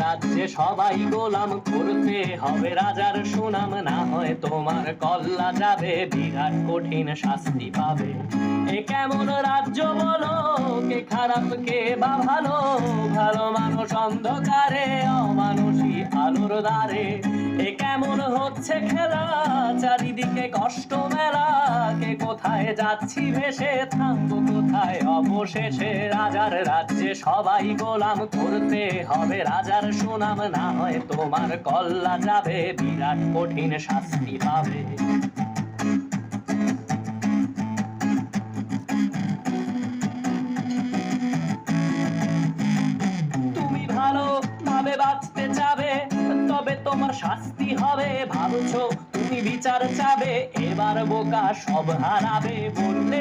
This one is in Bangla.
রাজ্যে সবাই গোলাম, করতে হবে রাজার সুনাম, না হয় তোমার কল্লা যাবে, বিরাট কঠিন শাস্তি পাবে। এ কেমন রাজ্য বলো, কে খারাপ কে বা ভালো, ভালো মানুষ অন্ধকারে, অমানুষী আলোর দ্বারে। এ কেমন হচ্ছে খেলা, চারিদিকে কষ্ট মেলা, কে কোথায় যাচ্ছি ভেসে, থামবো কোথায় অবশেষে। রাজার রাজ্যে সবাই গোলাম, করতে হবে রাজার সুনাম, না হয় তোমার কল্লা যাবে, বিরাট কঠিন শাস্তি পাবে। তুমি ভালো ভাবে বাঁচতে চাবে, তবে তোমার শাস্তি হবে। ভাবছো তুমি বিচার চাবে, এবার বোকা সব হারাবে, বললে